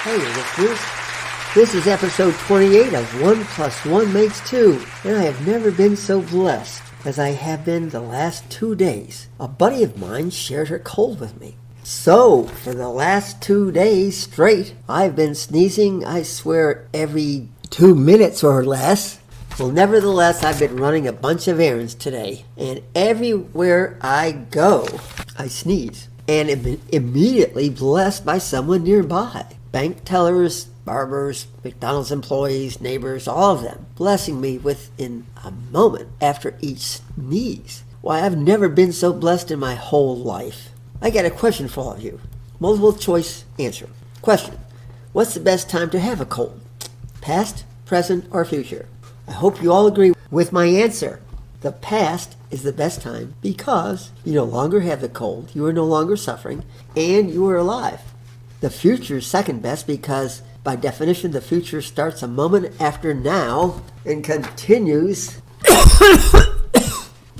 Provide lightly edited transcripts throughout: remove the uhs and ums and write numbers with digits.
Hey, listeners. This is episode 28 of 1 plus 1 makes 2, and I have never been so blessed as I have been the last 2 days. A buddy of mine shared her cold with me. So, for the last 2 days straight, I've been sneezing, I swear, every 2 minutes or less. Well, nevertheless, I've been running a bunch of errands today, and everywhere I go, I sneeze, and am immediately blessed by someone nearby. Bank tellers, barbers, McDonald's employees, neighbors, all of them blessing me within a moment after each sneeze. Why, I've never been so blessed in my whole life. I got a question for all of you. Multiple choice answer. Question: what's the best time to have a cold? Past, present, or future? I hope you all agree with my answer. The past is the best time because you no longer have the cold, you are no longer suffering, and you are alive. The future is second best because, by definition, the future starts a moment after now and continues.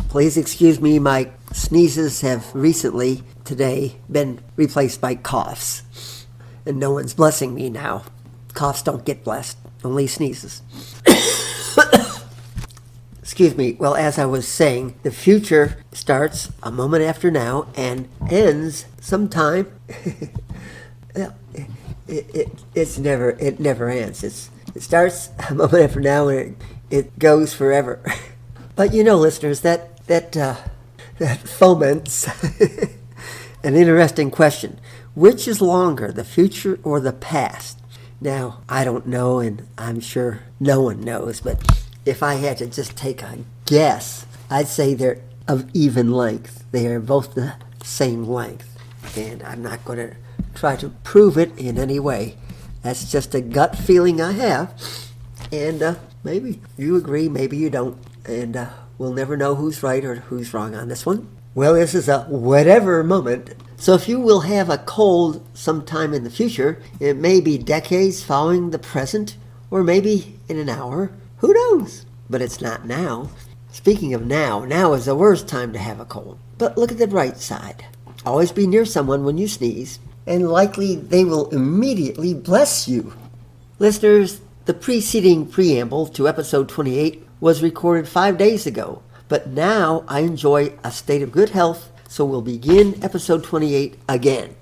Please excuse me, my sneezes have recently, today, been replaced by coughs. And no one's blessing me now. Coughs don't get blessed, only sneezes. Excuse me. Well, as I was saying, the future starts a moment after now and ends sometime. It never ends. It starts a moment after now and it goes forever. But you know, listeners, that foments an interesting question. Which is longer, the future or the past? Now, I don't know, and I'm sure no one knows, but if I had to just take a guess, I'd say they're of even length. They are both the same length. And I'm not going to try to prove it in any way. That's just a gut feeling I have. And maybe you agree, maybe you don't. And we'll never know who's right or who's wrong on this one. Well, this is a whatever moment. So if you will have a cold sometime in the future, it may be decades following the present, or maybe in an hour. Who knows? But it's not now. Speaking of now is the worst time to have a cold. But look at the bright side. Always be near someone when you sneeze, and likely they will immediately bless you. Listeners, the preceding preamble to episode 28 was recorded 5 days ago, but now I enjoy a state of good health, so we'll begin episode 28 again.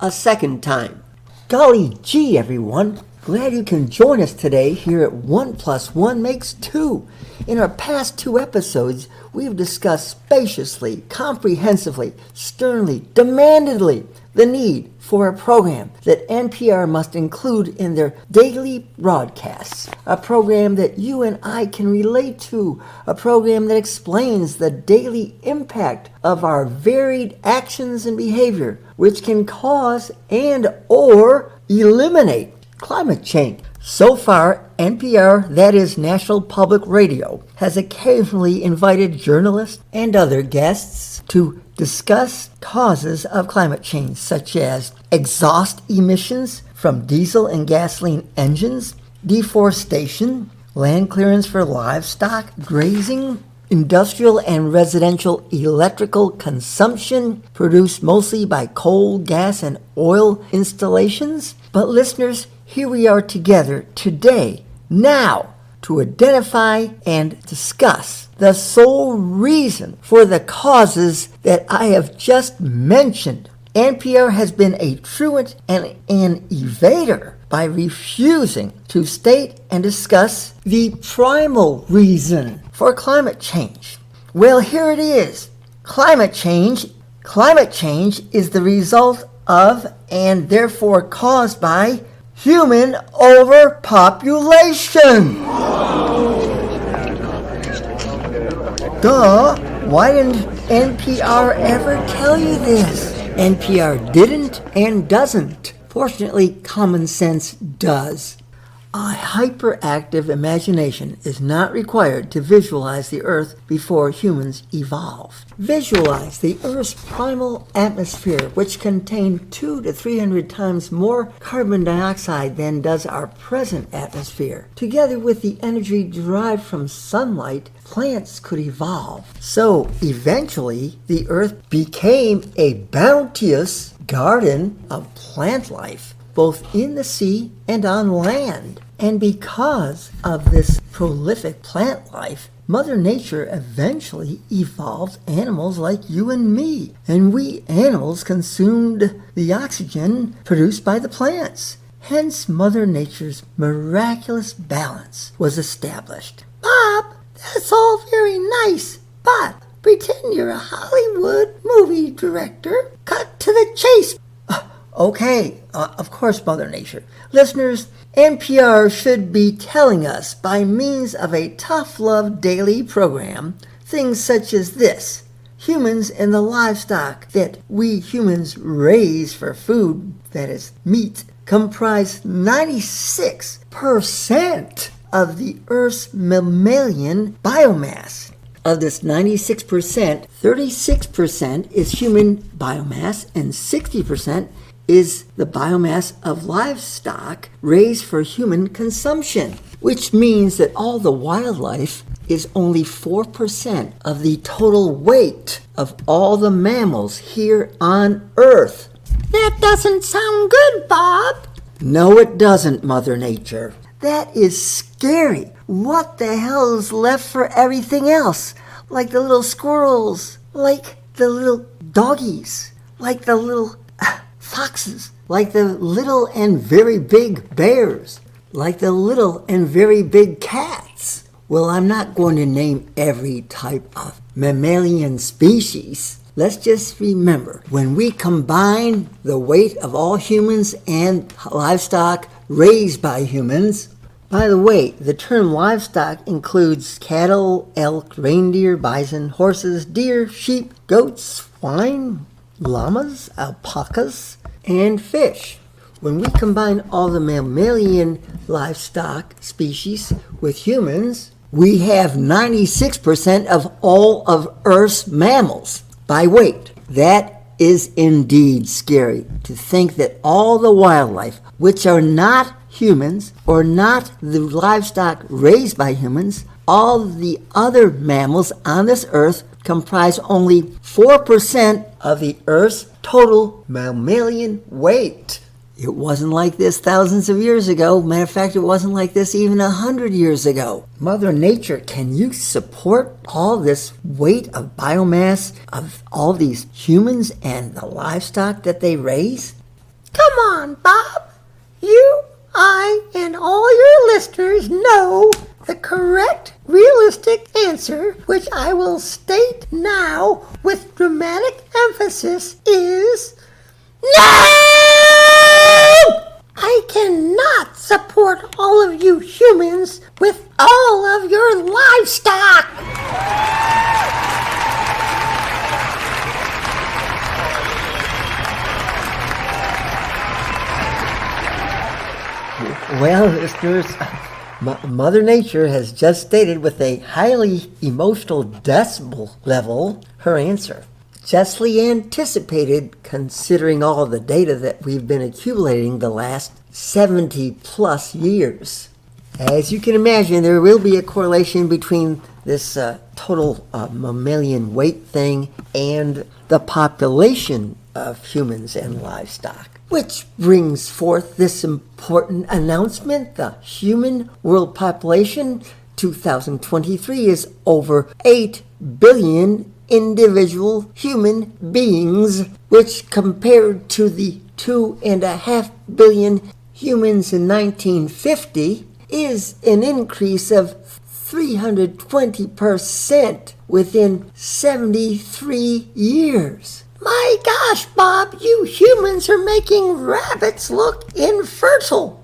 A second time. Golly gee, everyone. Glad you can join us today here at 1 plus 1 makes 2. In our past 2 episodes, we've discussed spaciously, comprehensively, sternly, demandedly, the need for a program that NPR must include in their daily broadcasts, a program that you and I can relate to, a program that explains the daily impact of our varied actions and behavior, which can cause and or eliminate climate change. So far, NPR, that is National Public Radio, has occasionally invited journalists and other guests to discuss causes of climate change, such as exhaust emissions from diesel and gasoline engines, deforestation, land clearance for livestock, grazing, industrial and residential electrical consumption produced mostly by coal, gas, and oil installations. But listeners, here we are together today, now, to identify and discuss the sole reason for the causes that I have just mentioned. NPR has been a truant and an evader by refusing to state and discuss the primal reason for climate change. Well, here it is. Climate change is the result of and therefore caused by human overpopulation. Duh, why didn't NPR ever tell you this? NPR didn't and doesn't. Fortunately, common sense does. A hyperactive imagination is not required to visualize the Earth before humans evolved. Visualize the Earth's primal atmosphere, which contained 200 to 300 times more carbon dioxide than does our present atmosphere. Together with the energy derived from sunlight, plants could evolve. So, eventually, the Earth became a bounteous garden of plant life. both in the sea and on land. And because of this prolific plant life, Mother Nature eventually evolved animals like you and me. And we animals consumed the oxygen produced by the plants. Hence, Mother Nature's miraculous balance was established. Bob, that's all very nice, but pretend you're a Hollywood movie director. Cut to the chase. Okay, of course, Mother Nature. Listeners, NPR should be telling us by means of a tough love daily program things such as this. Humans and the livestock that we humans raise for food, that is meat, comprise 96% of the Earth's mammalian biomass. Of this 96%, 36% is human biomass and 60% is the biomass of livestock raised for human consumption, which means that all the wildlife is only 4% of the total weight of all the mammals here on Earth. That doesn't sound good, Bob. No, it doesn't, Mother Nature. That is scary. What the hell is left for everything else? Like the little squirrels, like the little doggies, like the little foxes, like the little and very big bears, like the little and very big cats. Well, I'm not going to name every type of mammalian species. Let's just remember, when we combine the weight of all humans and livestock raised by humans. By the way, the term livestock includes cattle, elk, reindeer, bison, horses, deer, sheep, goats, swine, llamas, alpacas, and fish. When we combine all the mammalian livestock species with humans, we have 96% of all of Earth's mammals by weight. That is indeed scary to think that all the wildlife, which are not humans or not the livestock raised by humans, all the other mammals on this earth comprise only 4% of the Earth's total mammalian weight. It wasn't like this thousands of years ago. Matter of fact, it wasn't like this even 100 years ago. Mother Nature, can you support all this weight of biomass of all these humans and the livestock that they raise? Come on, Bob. You, I, and all your listeners know the correct, realistic answer, which I will state now with dramatic emphasis, is no! I cannot support all of you humans with all of your livestock! Well, listeners, Mother Nature has just stated with a highly emotional decibel level her answer. Justly anticipated, considering all the data that we've been accumulating the last 70 plus years. As you can imagine, there will be a correlation between this total mammalian weight thing and the population of humans and livestock. Which brings forth this important announcement: the human world population 2023 is over 8 billion individual human beings, which compared to the 2.5 billion humans in 1950 is an increase of 320% within 73 years. My gosh, Bob, you humans are making rabbits look infertile.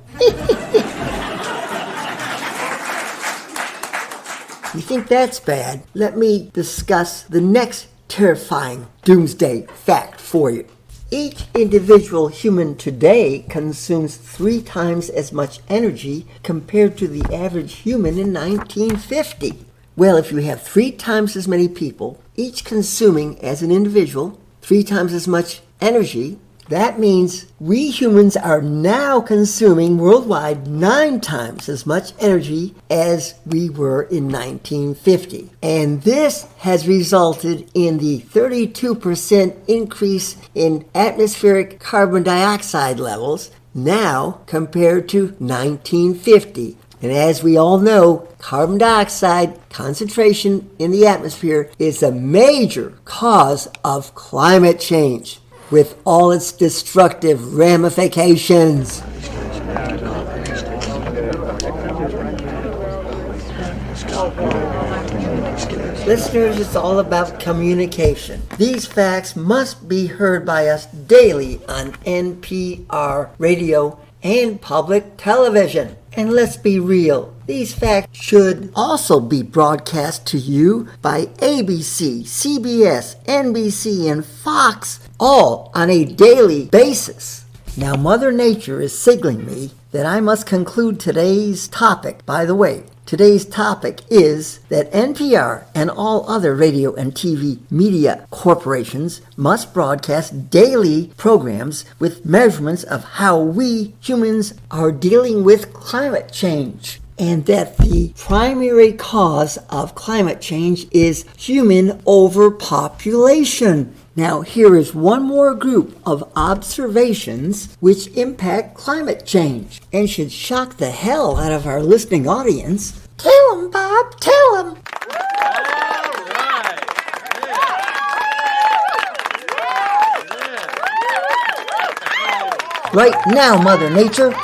You think that's bad? Let me discuss the next terrifying doomsday fact for you. Each individual human today consumes 3 times as much energy compared to the average human in 1950. Well, if you have 3 times as many people, each consuming as an individual 3 times as much energy, That means we humans are now consuming worldwide 9 times as much energy as we were in 1950. And this has resulted in the 32% increase in atmospheric carbon dioxide levels now compared to 1950. And as we all know, carbon dioxide concentration in the atmosphere is a major cause of climate change, with all its destructive ramifications. Listeners, it's all about communication. These facts must be heard by us daily on NPR radio and public television. And let's be real, these facts should also be broadcast to you by ABC, CBS, NBC, and Fox, all on a daily basis. Now, Mother Nature is signaling me that I must conclude today's topic. By the way, today's topic is that NPR and all other radio and TV media corporations must broadcast daily programs with measurements of how we humans are dealing with climate change, and that the primary cause of climate change is human overpopulation. Now, here is one more group of observations which impact climate change and should shock the hell out of our listening audience. Tell them, Bob, tell them. Right now, Mother Nature.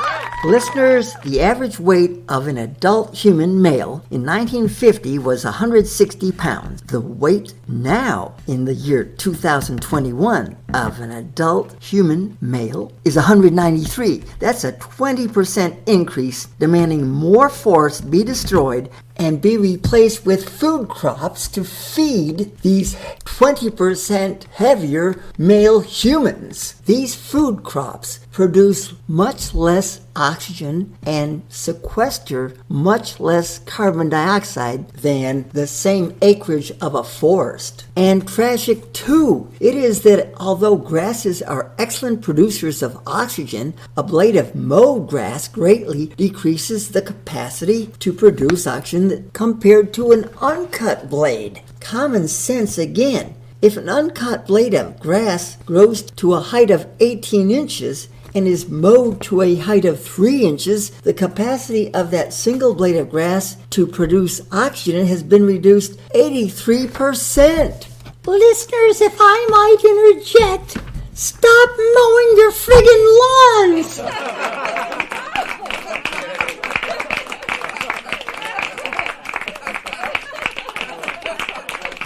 Listeners, the average weight of an adult human male in 1950 was 160 pounds. The weight now, in the year 2021, of an adult human male is 193. That's a 20% increase, demanding more forest be destroyed and be replaced with food crops to feed these 20% heavier male humans. These food crops produce much less oxygen and sequester much less carbon dioxide than the same acreage of a forest. And tragic too, it is that although grasses are excellent producers of oxygen, a blade of mowed grass greatly decreases the capacity to produce oxygen compared to an uncut blade. Common sense again. If an uncut blade of grass grows to a height of 18 inches and is mowed to a height of 3 inches, the capacity of that single blade of grass to produce oxygen has been reduced 83%. Listeners, if I might interject, stop mowing your friggin' lawns!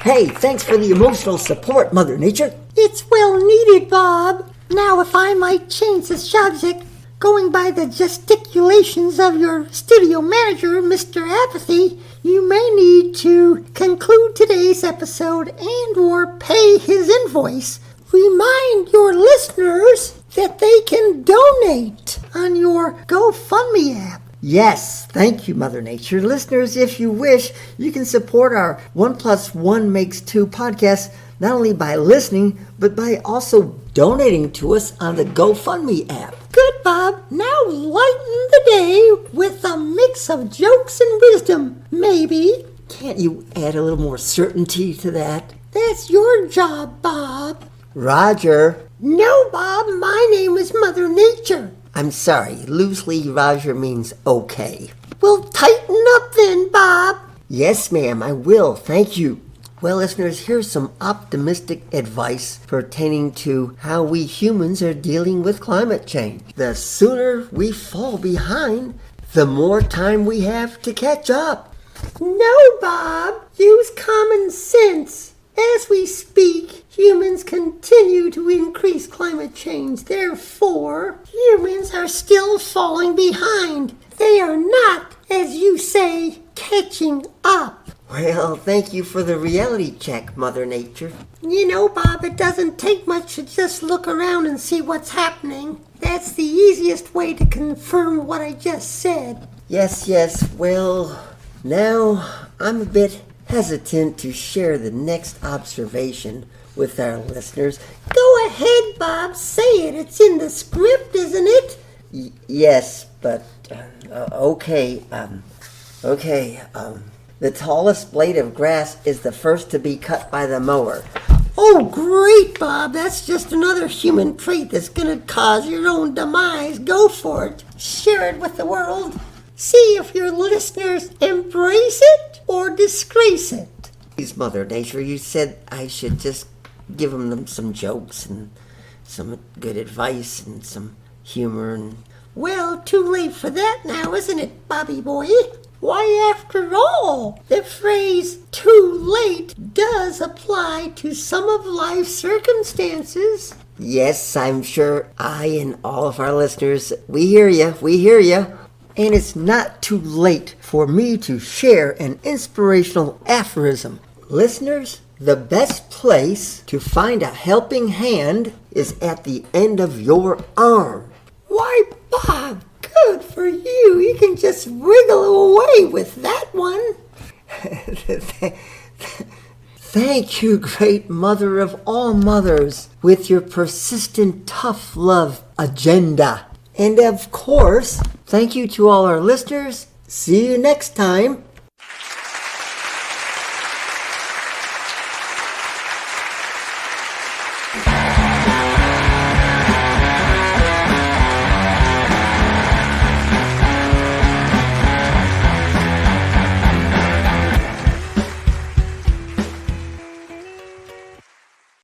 Hey, thanks for the emotional support, Mother Nature. It's well needed, Bob. Now, if I might change the subject, going by the gesticulations of your studio manager, Mr. Apathy, you may need to conclude today's episode and or pay his invoice. Remind your listeners that they can donate on your GoFundMe app. Yes, thank you, Mother Nature. Listeners, if you wish, you can support our 1+1 Makes 2 podcast not only by listening, but by also donating to us on the GoFundMe app. Good, Bob. Now lighten the day with a mix of jokes and wisdom, maybe. Can't you add a little more certainty to that? That's your job, Bob. Roger. No, Bob. My name is Mother Nature. I'm sorry. Loosely, Roger means okay. Well, tighten up then, Bob. Yes, ma'am. I will. Thank you. Well, listeners, here's some optimistic advice pertaining to how we humans are dealing with climate change. The sooner we fall behind, the more time we have to catch up. No, Bob. Use common sense. As we speak, humans continue to increase climate change. Therefore, humans are still falling behind. They are not, as you say, catching up. Well, thank you for the reality check, Mother Nature. You know, Bob, it doesn't take much to just look around and see what's happening. That's the easiest way to confirm what I just said. Yes, well, now I'm a bit hesitant to share the next observation with our listeners. Go ahead, Bob. Say it. It's in the script, isn't it? Yes, but okay. The tallest blade of grass is the first to be cut by the mower. Oh, great, Bob. That's just another human trait that's going to cause your own demise. Go for it. Share it with the world. See if your listeners embrace it or disgrace it. Please, Mother Nature, you said I should just give them some jokes and some good advice and some humor. Well, too late for that now, isn't it, Bobby boy? Why, after all, the phrase too late does apply to some of life's circumstances. Yes, I'm sure I and all of our listeners, we hear you. And it's not too late for me to share an inspirational aphorism. Listeners, the best place to find a helping hand is at the end of your arm. Why, Bob, good for you. You can just wriggle away with that one. Thank you, great mother of all mothers, with your persistent tough love agenda. And of course, thank you to all our listeners. See you next time.